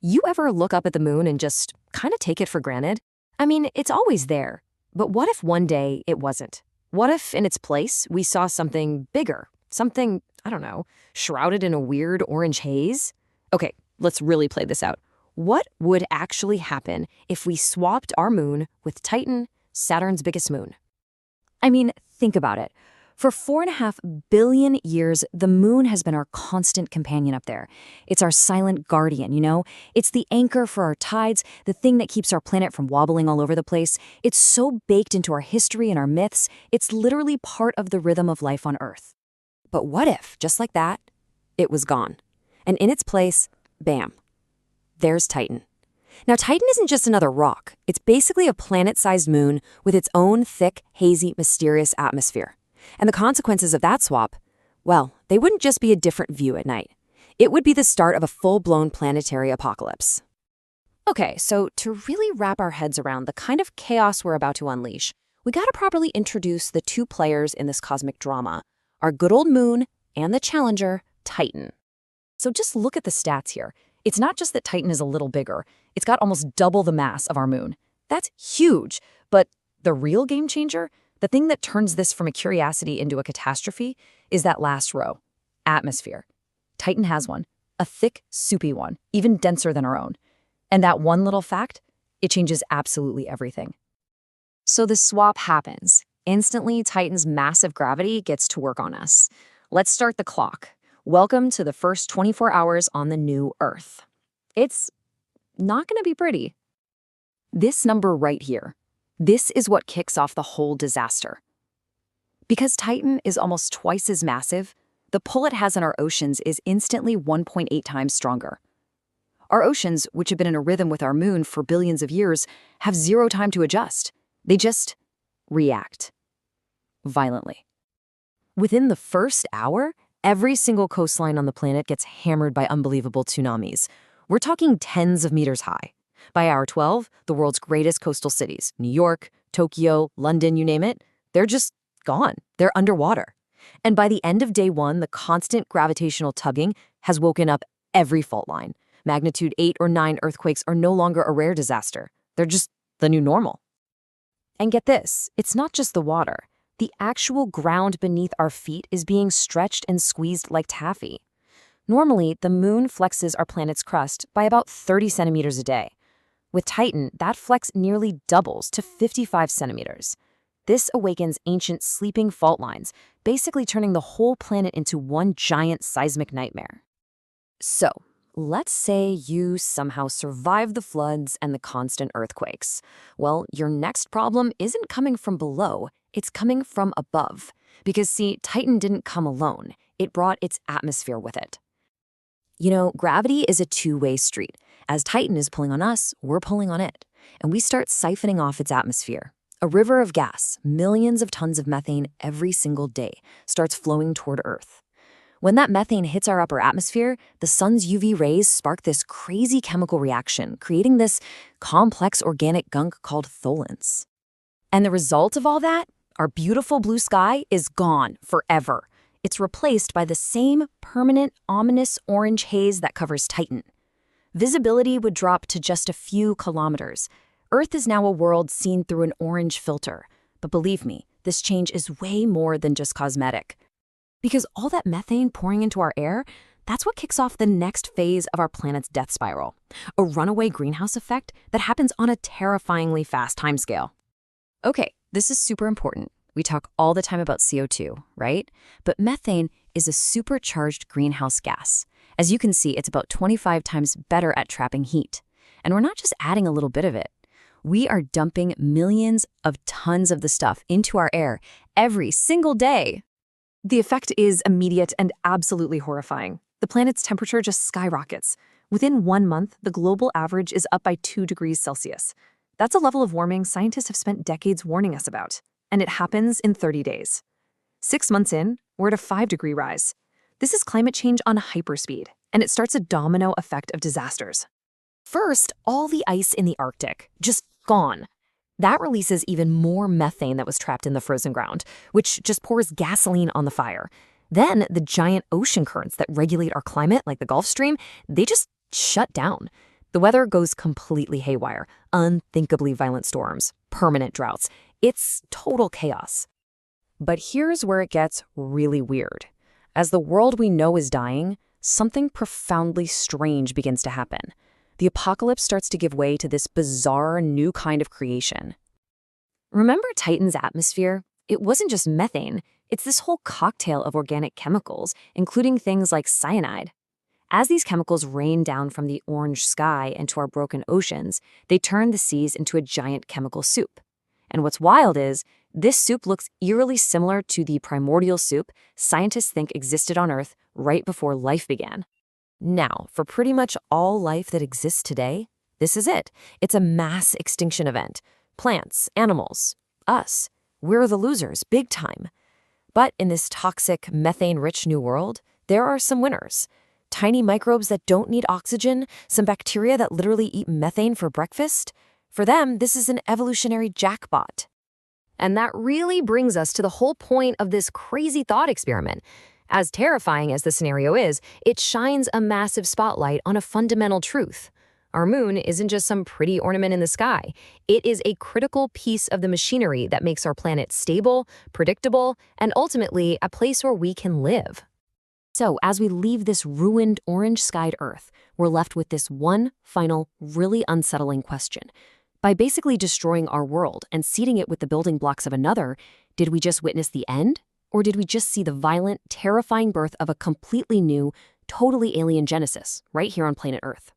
You ever look up at the moon and just kind of take it for granted? I mean, it's always there. But what if one day it wasn't? What if, in its place, we saw something bigger? Something, I don't know, shrouded in a weird orange haze? Okay, let's really play this out. What would actually happen if we swapped our moon with Titan, Saturn's biggest moon? I mean, think about it. For 4.5 billion years, the moon has been our constant companion up there. It's our silent guardian, you know? It's the anchor for our tides, the thing that keeps our planet from wobbling all over the place. It's so baked into our history and our myths, it's literally part of the rhythm of life on Earth. But what if, just like that, it was gone? And in its place, bam, there's Titan. Now, Titan isn't just another rock. It's basically a planet-sized moon with its own thick, hazy, mysterious atmosphere. And the consequences of that swap, well, they wouldn't just be a different view at night. It would be the start of a full-blown planetary apocalypse. Okay, so to really wrap our heads around the kind of chaos we're about to unleash, we gotta properly introduce the two players in this cosmic drama, our good old moon and the challenger, Titan. So just look at the stats here. It's not just that Titan is a little bigger, it's got almost double the mass of our moon. That's huge, but the real game changer? The thing that turns this from a curiosity into a catastrophe is that last row, atmosphere. Titan has one, a thick, soupy one, even denser than our own. And that one little fact, it changes absolutely everything. So the swap happens. Instantly, Titan's massive gravity gets to work on us. Let's start the clock. Welcome to the first 24 hours on the new Earth. It's not going to be pretty. This number right here, this is what kicks off the whole disaster. Because Titan is almost twice as massive, the pull it has on our oceans is instantly 1.8 times stronger. Our oceans, which have been in a rhythm with our moon for billions of years, have zero time to adjust. They just react violently. Within the first hour, every single coastline on the planet gets hammered by unbelievable tsunamis. We're talking tens of meters high. By hour 12, the world's greatest coastal cities, New York, Tokyo, London, you name it, they're just gone. They're underwater. And by the end of day 1, the constant gravitational tugging has woken up every fault line. Magnitude 8 or 9 earthquakes are no longer a rare disaster. They're just the new normal. And get this, it's not just the water. The actual ground beneath our feet is being stretched and squeezed like taffy. Normally, the moon flexes our planet's crust by about 30 centimeters a day. With Titan, that flex nearly doubles to 55 centimeters. This awakens ancient sleeping fault lines, basically turning the whole planet into one giant seismic nightmare. So, let's say you somehow survive the floods and the constant earthquakes. Well, your next problem isn't coming from below, it's coming from above. Because see, Titan didn't come alone, it brought its atmosphere with it. You know, gravity is a two-way street. As Titan is pulling on us, we're pulling on it. And we start siphoning off its atmosphere. A river of gas, millions of tons of methane every single day, starts flowing toward Earth. When that methane hits our upper atmosphere, the sun's UV rays spark this crazy chemical reaction, creating this complex organic gunk called tholins. And the result of all that? Our beautiful blue sky is gone forever. It's replaced by the same permanent, ominous orange haze that covers Titan. Visibility would drop to just a few kilometers. Earth is now a world seen through an orange filter. But believe me, this change is way more than just cosmetic. Because all that methane pouring into our air, that's what kicks off the next phase of our planet's death spiral. A runaway greenhouse effect that happens on a terrifyingly fast timescale. Okay, this is super important. We talk all the time about CO2, right? But methane is a supercharged greenhouse gas. As you can see, it's about 25 times better at trapping heat. And we're not just adding a little bit of it. We are dumping millions of tons of the stuff into our air every single day. The effect is immediate and absolutely horrifying. The planet's temperature just skyrockets. Within 1 month, the global average is up by 2 degrees Celsius. That's a level of warming scientists have spent decades warning us about. And it happens in 30 days. 6 months in, we're at a 5-degree rise. This is climate change on hyperspeed, and it starts a domino effect of disasters. First, all the ice in the Arctic, just gone. That releases even more methane that was trapped in the frozen ground, which just pours gasoline on the fire. Then the giant ocean currents that regulate our climate, like the Gulf Stream, they just shut down. The weather goes completely haywire, unthinkably violent storms, permanent droughts. It's total chaos. But here's where it gets really weird. As the world we know is dying, something profoundly strange begins to happen. The apocalypse starts to give way to this bizarre new kind of creation. Remember Titan's atmosphere? It wasn't just methane. It's this whole cocktail of organic chemicals, including things like cyanide. As these chemicals rain down from the orange sky into our broken oceans, they turn the seas into a giant chemical soup. And what's wild is, this soup looks eerily similar to the primordial soup scientists think existed on Earth right before life began. Now, for pretty much all life that exists today, this is it. It's a mass extinction event. Plants, animals, us. We're the losers, big time. But in this toxic, methane-rich new world, there are some winners. Tiny microbes that don't need oxygen, some bacteria that literally eat methane for breakfast. For them, this is an evolutionary jackpot. And that really brings us to the whole point of this crazy thought experiment. As terrifying as the scenario is, it shines a massive spotlight on a fundamental truth. Our moon isn't just some pretty ornament in the sky. It is a critical piece of the machinery that makes our planet stable, predictable, and ultimately a place where we can live. So, as we leave this ruined orange-skied Earth, we're left with this one final, really unsettling question. By basically destroying our world and seeding it with the building blocks of another, did we just witness the end? Or did we just see the violent, terrifying birth of a completely new, totally alien genesis right here on planet Earth?